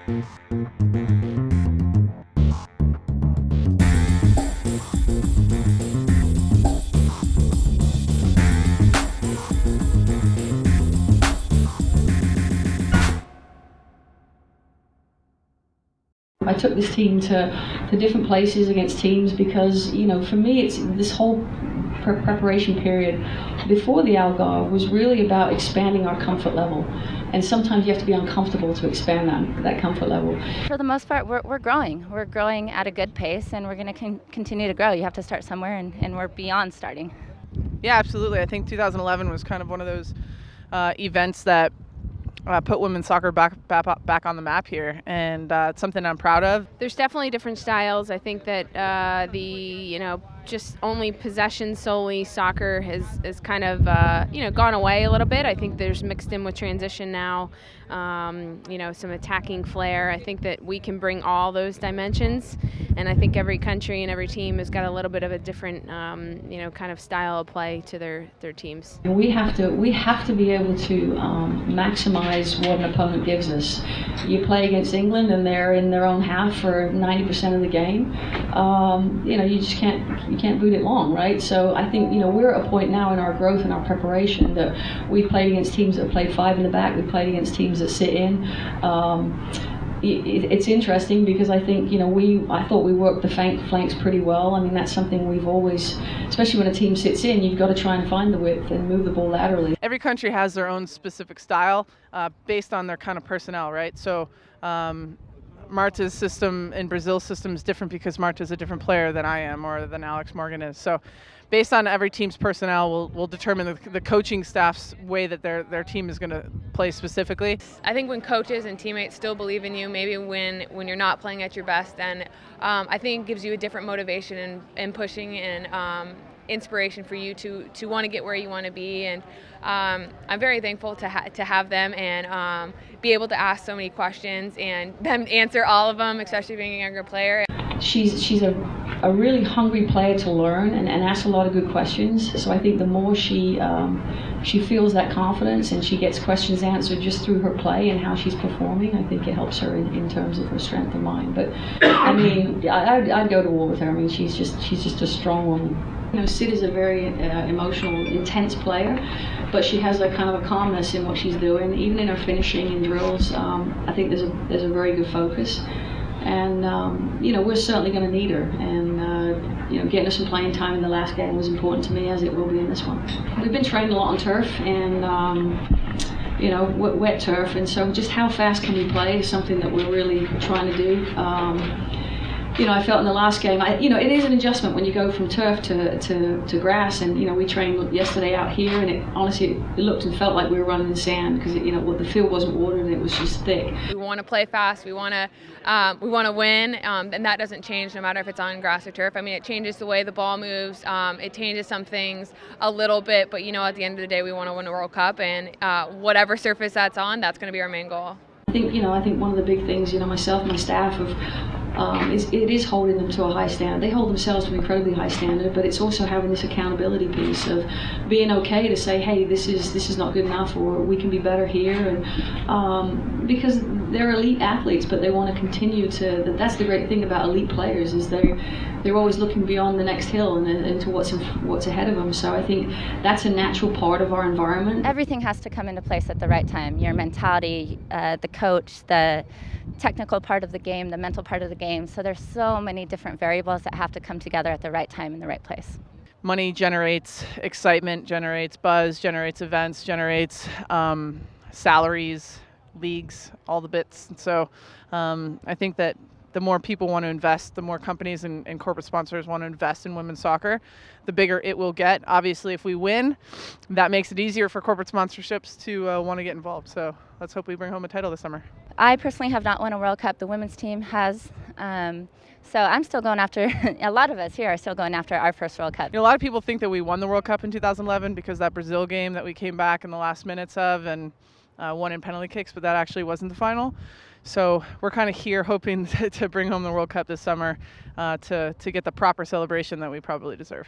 I took this team to different places against teams because, for me, it's this whole preparation period before the Algarve was really about expanding our comfort level. And sometimes you have to be uncomfortable to expand that comfort level. For the most part, we're growing. We're growing at a good pace, and we're going to continue to grow. You have to start somewhere, and we're beyond starting. Yeah, absolutely. I think 2011 was kind of one of those events that put women's soccer back on the map here, and it's something I'm proud of. There's definitely different styles. I think that just only possession solely soccer has kind of gone away a little bit. I think there's mixed in with transition now, some attacking flair. I think that we can bring all those dimensions, and I think every country and every team has got a little bit of a different kind of style of play to their teams. We have to be able to maximize what an opponent gives us. You play against England and they're in their own half for 90% of the game. You just can't boot it long, right? So I think we're at a point now in our growth and our preparation that we've played against teams that play 5 in the back. We've played against teams that sit in. It's interesting because I think I thought we worked the flanks pretty well. I mean, that's something we've always, especially when a team sits in, you've got to try and find the width and move the ball laterally. Every country has their own specific style based on their kind of personnel, right? So Marta's system and Brazil's system is different because Marta's a different player than I am or than Alex Morgan is. So based on every team's personnel, we'll determine the coaching staff's way that their team is going to play specifically. I think when coaches and teammates still believe in you, maybe when you're not playing at your best, then I think it gives you a different motivation and pushing and inspiration for you to want to get where you want to be. And I'm very thankful to have them and be able to ask so many questions and them answer all of them, especially being a younger player. She's a really hungry player to learn and ask a lot of good questions. So I think the more she feels that confidence and she gets questions answered just through her play and how she's performing, I think it helps her in terms of her strength of mind. But I mean, I'd go to war with her. I mean, she's just a strong woman. Sid is a very emotional, intense player, but she has a kind of a calmness in what she's doing, even in her finishing and drills. I think there's a very good focus, and we're certainly going to need her. And getting her some playing time in the last game was important to me, as it will be in this one. We've been training a lot on turf and wet turf, and so just how fast can we play is something that we're really trying to do. I felt in the last game, it is an adjustment when you go from turf to grass, and we trained yesterday out here, and it looked and felt like we were running in sand because the field wasn't watered and it was just thick. We want to play fast. We want to win, and that doesn't change no matter if it's on grass or turf. I mean, it changes the way the ball moves. It changes some things a little bit, but at the end of the day, we want to win a World Cup, and whatever surface that's on, that's going to be our main goal. I think one of the big things, myself and my staff have. It is holding them to a high standard. They hold themselves to an incredibly high standard, but it's also having this accountability piece of being okay to say, hey, this is not good enough, or we can be better here, and because they're elite athletes, but they want to continue to. That's the great thing about elite players is they're always looking beyond the next hill and to what's ahead of them. So I think that's a natural part of our environment. Everything has to come into place at the right time. Your mentality, the coach, the technical part of the game, the mental part of the game. So there's so many different variables that have to come together at the right time in the right place. Money generates excitement, generates buzz, generates events, generates salaries, leagues, all the bits. And so I think that the more people want to invest, the more companies and corporate sponsors want to invest in women's soccer, the bigger it will get. Obviously, if we win, that makes it easier for corporate sponsorships to want to get involved. So let's hope we bring home a title this summer. I personally have not won a World Cup. The women's team has. So I'm still going after, a lot of us here are still going after our first World Cup. A lot of people think that we won the World Cup in 2011 because that Brazil game that we came back in the last minutes of and won in penalty kicks, but that actually wasn't the final. So we're kind of here hoping to bring home the World Cup this summer to get the proper celebration that we probably deserve.